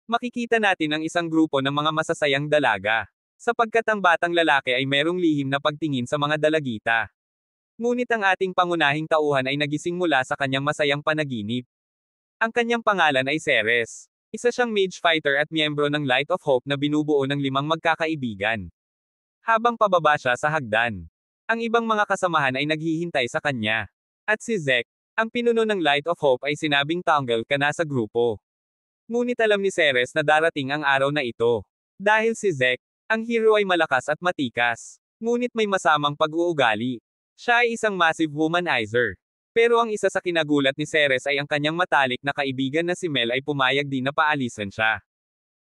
makikita natin ang isang grupo ng mga masasayang dalaga. Sapagkat ang batang lalaki ay merong lihim na pagtingin sa mga dalagita. Ngunit ang ating pangunahing tauhan ay nagising mula sa kanyang masayang panaginip. Ang kanyang pangalan ay Ceres. Isa siyang mage fighter at miyembro ng Light of Hope na binubuo ng 5 magkakaibigan. Habang pababa siya sa hagdan, ang ibang mga kasamahan ay naghihintay sa kanya. At si Zek, ang pinuno ng Light of Hope ay sinabing tanggal ka na sa grupo. Ngunit alam ni Ceres na darating ang araw na ito. Dahil si Zek, ang hero ay malakas at matikas. Ngunit may masamang pag-uugali. Siya ay isang massive womanizer. Pero ang isa sa kinagulat ni Ceres ay ang kanyang matalik na kaibigan na si Mel ay pumayag din na paalisan siya.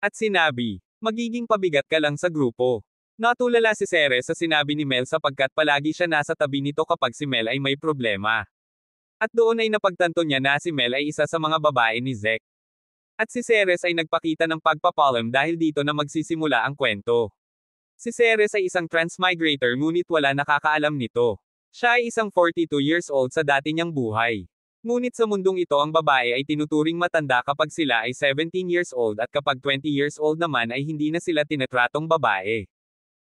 At sinabi, magiging pabigat ka lang sa grupo. Natulala si Ceres sa sinabi ni Mel sapagkat palagi siya nasa tabi nito kapag si Mel ay may problema. At doon ay napagtanto niya na si Mel ay isa sa mga babae ni Zek. At si Ceres ay nagpakita ng pagpapalam dahil dito na magsisimula ang kwento. Si Ceres ay isang transmigrator ngunit wala nakakaalam nito. Siya ay isang 42 years old sa dati niyang buhay. Ngunit sa mundong ito ang babae ay tinuturing matanda kapag sila ay 17 years old at kapag 20 years old naman ay hindi na sila tinatratong babae.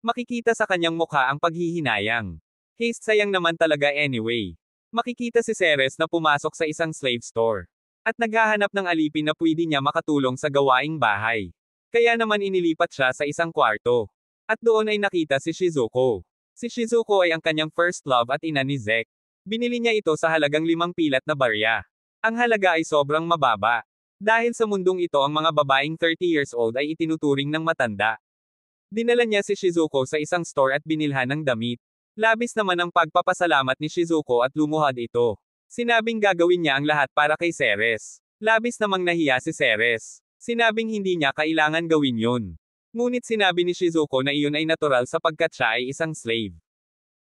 Makikita sa kanyang mukha ang paghihinayang. Haste sayang naman talaga anyway. Makikita si Ceres na pumasok sa isang slave store. At naghahanap ng alipin na pwede niya makatulong sa gawaing bahay. Kaya naman inilipat siya sa isang kwarto. At doon ay nakita si Shizuko. Si Shizuko ay ang kanyang first love at ina ni Zek. Binili niya ito sa halagang 5 pilat na barya. Ang halaga ay sobrang mababa. Dahil sa mundong ito ang mga babaeng 30 years old ay itinuturing ng matanda. Dinala niya si Shizuko sa isang store at binilhan ng damit. Labis naman ang pagpapasalamat ni Shizuko at lumuhad ito. Sinabing gagawin niya ang lahat para kay Ceres. Labis namang nahiya si Ceres. Sinabing hindi niya kailangan gawin yun. Ngunit sinabi ni Shizuko na iyon ay natural sapagkat siya ay isang slave.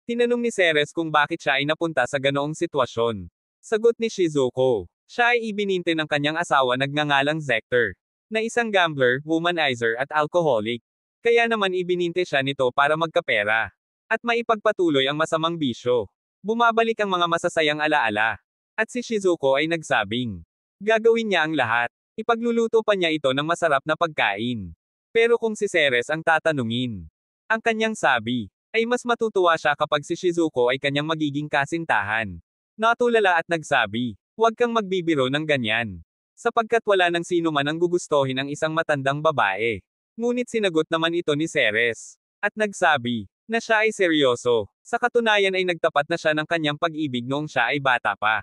Tinanong ni Ceres kung bakit siya ay napunta sa ganoong sitwasyon. Sagot ni Shizuko, siya ay ibininte ng kanyang asawa nagngangalang Zector, na isang gambler, womanizer at alcoholic. Kaya naman ibininte siya nito para magkapera. At maipagpatuloy ang masamang bisyo. Bumabalik ang mga masasayang alaala. At si Shizuko ay nagsabing, gagawin niya ang lahat. Ipagluluto pa niya ito ng masarap na pagkain. Pero kung si Ceres ang tatanungin, ang kanyang sabi, ay mas matutuwa siya kapag si Shizuko ay kanyang magiging kasintahan. Natulala at nagsabi, huwag kang magbibiro ng ganyan. Sapagkat wala nang sino man ang gugustuhin ang isang matandang babae. Ngunit sinagot naman ito ni Ceres. At nagsabi, na siya ay seryoso. Sa katunayan ay nagtapat na siya ng kanyang pag-ibig noong siya ay bata pa.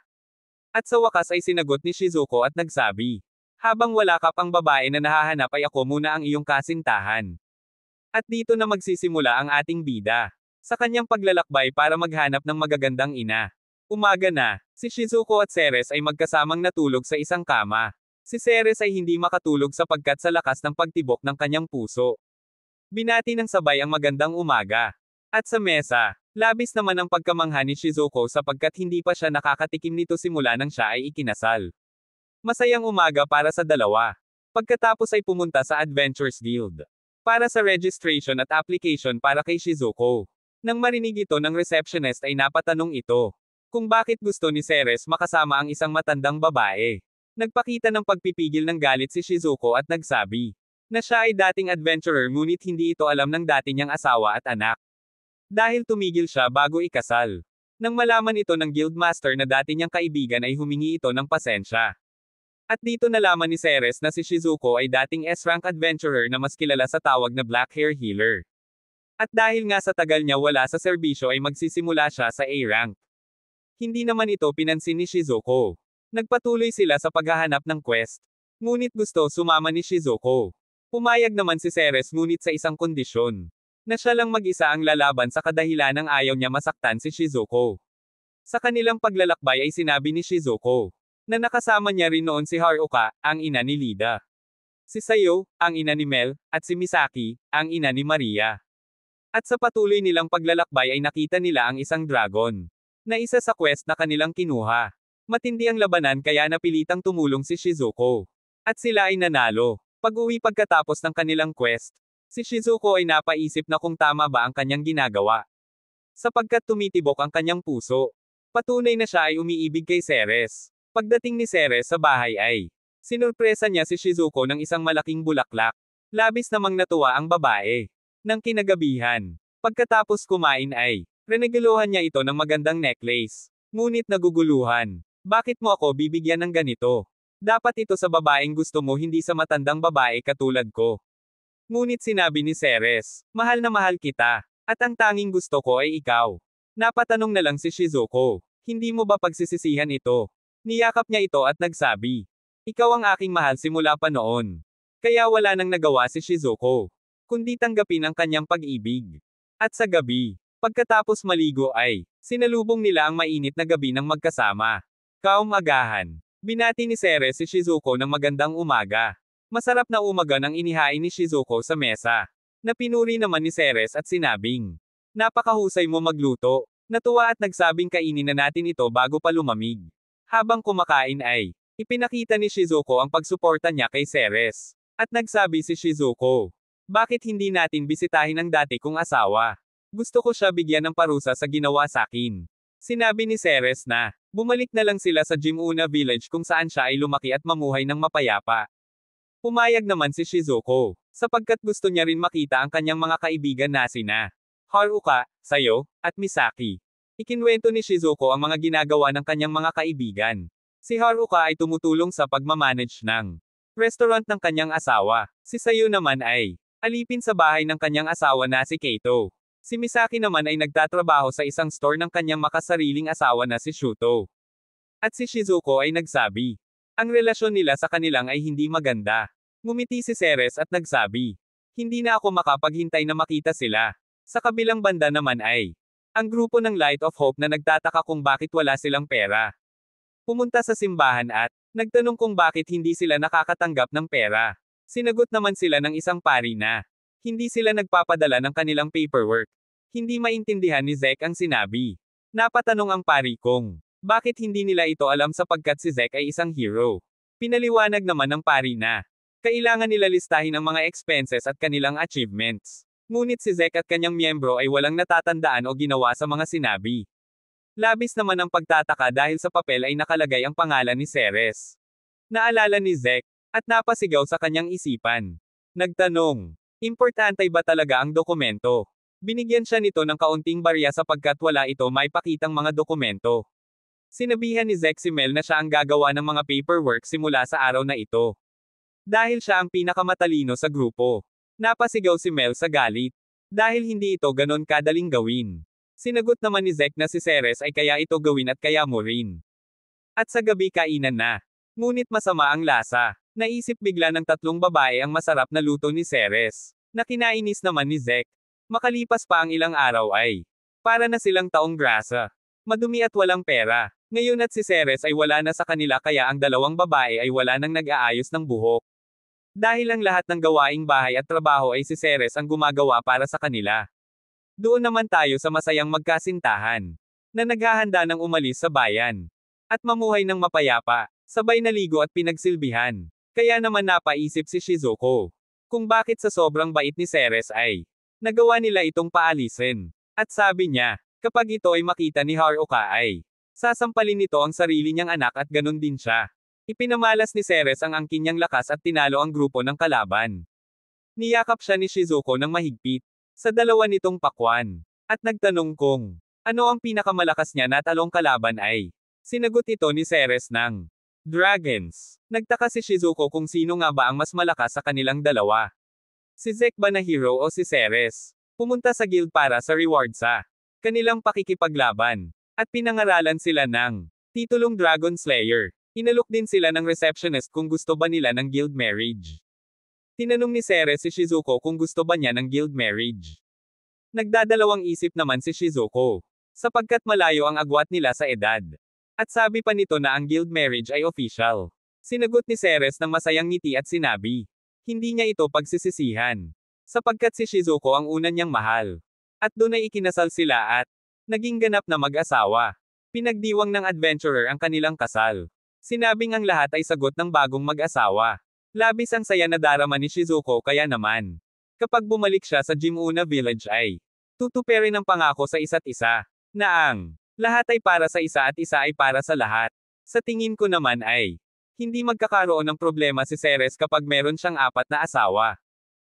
At sa wakas ay sinagot ni Shizuko at nagsabi, habang wala ka pang babae na nahahanap ay ako muna ang iyong kasintahan. At dito na magsisimula ang ating bida. Sa kanyang paglalakbay para maghanap ng magagandang ina. Umaga na, si Shizuko at Ceres ay magkasamang natulog sa isang kama. Si Ceres ay hindi makatulog sapagkat sa lakas ng pagtibok ng kanyang puso. Binati ng sabay ang magandang umaga. At sa mesa, labis naman ang pagkamangha ni Shizuko sapagkat hindi pa siya nakakatikim nito simula nang siya ay ikinasal. Masayang umaga para sa dalawa. Pagkatapos ay pumunta sa Adventures Guild. Para sa registration at application para kay Shizuko. Nang marinig ito ng receptionist ay napatanong ito. Kung bakit gusto ni Ceres makasama ang isang matandang babae. Nagpakita ng pagpipigil ng galit si Shizuko at nagsabi, na siya ay dating adventurer ngunit hindi ito alam ng dati niyang asawa at anak. Dahil tumigil siya bago ikasal. Nang malaman ito ng guildmaster na dati niyang kaibigan ay humingi ito ng pasensya. At dito nalaman ni Ceres na si Shizuko ay dating S-rank adventurer na mas kilala sa tawag na Black Hair Healer. At dahil nga sa tagal niya wala sa serbisyo ay magsisimula siya sa A-rank. Hindi naman ito pinansin ni Shizuko. Nagpatuloy sila sa paghahanap ng quest. Ngunit gusto sumama ni Shizuko. Pumayag naman si Ceres ngunit sa isang kondisyon. Na siya lang mag-isa ang lalaban sa kadahilanang ayaw niya masaktan si Shizuko. Sa kanilang paglalakbay ay sinabi ni Shizuko, na nakasama niya rin noon si Haruka, ang ina ni Lida. Si Sayo, ang ina ni Mel, at si Misaki, ang ina ni Maria. At sa patuloy nilang paglalakbay ay nakita nila ang isang dragon. Na isa sa quest na kanilang kinuha. Matindi ang labanan kaya napilitang tumulong si Shizuko. At sila ay nanalo. Pag-uwi pagkatapos ng kanilang quest, si Shizuko ay napaisip na kung tama ba ang kanyang ginagawa. Sapagkat tumitibok ang kanyang puso. Patunay na siya ay umiibig kay Ceres. Pagdating ni Ceres sa bahay ay, Sinurpresa niya si Shizuko ng isang malaking bulaklak. Labis namang natuwa ang babae. Nang kinagabihan, pagkatapos kumain ay, renegaluhan niya ito ng magandang necklace. Ngunit naguguluhan. Bakit mo ako bibigyan ng ganito? Dapat ito sa babaeng gusto mo hindi sa matandang babae katulad ko. Ngunit sinabi ni Ceres, mahal na mahal kita. At ang tanging gusto ko ay ikaw. Napatanong na lang si Shizuko. Hindi mo ba pagsisisihan ito? Niyakap niya ito at nagsabi. Ikaw ang aking mahal simula pa noon. Kaya wala nang nagawa si Shizuko. Kundi tanggapin ang kanyang pag-ibig. At sa gabi, pagkatapos maligo ay, sinalubong nila ang mainit na gabi ng magkasama. Kaumagahan. Binati ni Ceres si Shizuko ng magandang umaga. Masarap na umaga nang inihain ni Shizuko sa mesa. Napinuri naman ni Ceres at sinabing, napakahusay mo magluto. Natuwa at nagsabing kainin na natin ito bago pa lumamig. Habang kumakain ay, ipinakita ni Shizuko ang pagsuporta niya kay Ceres. At nagsabi si Shizuko, bakit hindi natin bisitahin ang dati kong asawa? Gusto ko siya bigyan ng parusa sa ginawa sa akin. Sinabi ni Ceres na, bumalik na lang sila sa Jimuna Village kung saan siya ay lumaki at mamuhay ng mapayapa. Pumayag naman si Shizuko, sapagkat gusto niya rin makita ang kanyang mga kaibigan na sina Haruka, Sayo, at Misaki. Ikinwento ni Shizuko ang mga ginagawa ng kanyang mga kaibigan. Si Haruka ay tumutulong sa pagmamanage ng restaurant ng kanyang asawa. Si Sayo naman ay alipin sa bahay ng kanyang asawa na si Keito. Si Misaki naman ay nagtatrabaho sa isang store ng kanyang makasariling asawa na si Shuto. At si Shizuko ay nagsabi, ang relasyon nila sa kanilang ay hindi maganda. Ngumiti si Ceres at nagsabi, hindi na ako makapaghintay na makita sila. Sa kabilang banda naman ay, ang grupo ng Light of Hope na nagtataka kung bakit wala silang pera. Pumunta sa simbahan at, nagtanong kung bakit hindi sila nakakatanggap ng pera. Sinagot naman sila ng isang pari na, hindi sila nagpapadala ng kanilang paperwork. Hindi maintindihan ni Zek ang sinabi. Napatanong ang pari kung, bakit hindi nila ito alam sapagkat si Zek ay isang hero. Pinaliwanag naman ng pari na, kailangan nila listahin ang mga expenses at kanilang achievements. Ngunit si Zek at kanyang miyembro ay walang natatandaan o ginawa sa mga sinabi. Labis naman ang pagtataka dahil sa papel ay nakalagay ang pangalan ni Ceres. Naalala ni Zek, at napasigaw sa kanyang isipan. Nagtanong, importante ba talaga ang dokumento? Binigyan siya nito ng kaunting barya sapagkat wala ito may pakitang mga dokumento. Sinabihan ni Zek si Mel na siya ang gagawa ng mga paperwork simula sa araw na ito. Dahil siya ang pinakamatalino sa grupo. Napasigaw si Mel sa galit. Dahil hindi ito ganon kadaling gawin. Sinagot naman ni Zek na si Ceres ay kaya ito gawin at kaya mo rin. At sa gabi kainan na. Ngunit masama ang lasa. Naisip bigla ng tatlong babae ang masarap na luto ni Ceres. Na kinainis naman ni Zek. Makalipas pa ang ilang araw ay, para na silang taong grasa. Madumi at walang pera. Ngayon at si Ceres ay wala na sa kanila kaya ang dalawang babae ay wala nang nag-aayos ng buhok. Dahil ang lahat ng gawaing bahay at trabaho ay si Ceres ang gumagawa para sa kanila. Doon naman tayo sa masayang magkasintahan. Na naghahanda ng umalis sa bayan. At mamuhay ng mapayapa, sabay naligo at pinagsilbihan. Kaya naman napaisip si Shizuko. Kung bakit sa sobrang bait ni Ceres ay, nagawa nila itong paalisin. At sabi niya, kapag ito ay makita ni Haruka ay, sasampalin nito ang sarili niyang anak at ganun din siya. Ipinamalas ni Ceres ang angkin niyang lakas at tinalo ang grupo ng kalaban. Niyakap siya ni Shizuko ng mahigpit, sa dalawa nitong pakwan. At nagtanong kung, ano ang pinakamalakas niya na talong kalaban ay. Sinagot ito ni Ceres ng, Dragons. Nagtaka si Shizuko kung sino nga ba ang mas malakas sa kanilang dalawa. Si Zek ba na hero o si Ceres? Pumunta sa guild para sa reward sa kanilang pakikipaglaban. At pinangaralan sila ng titulong Dragon Slayer. Inalok din sila ng receptionist kung gusto ba nila ng guild marriage. Tinanong ni Ceres si Shizuko kung gusto ba niya ng guild marriage. Nagdadalawang isip naman si Shizuko. Sapagkat malayo ang agwat nila sa edad. At sabi pa nito na ang guild marriage ay official. Sinagot ni Ceres ng masayang ngiti at sinabi, hindi niya ito pagsisisihan. Sapagkat si Shizuko ang una niyang mahal. At doon ay ikinasal sila at naging ganap na mag-asawa. Pinagdiwang ng adventurer ang kanilang kasal. Sinabing ang lahat ay sagot ng bagong mag-asawa. Labis ang saya na darama ni Shizuko kaya naman. Kapag bumalik siya sa Jimuna Village ay tutuperin ang pangako sa isa't isa. Na ang lahat ay para sa isa at isa ay para sa lahat. Sa tingin ko naman ay Hindi magkakaroon ng problema si Ceres kapag meron siyang 4 na asawa.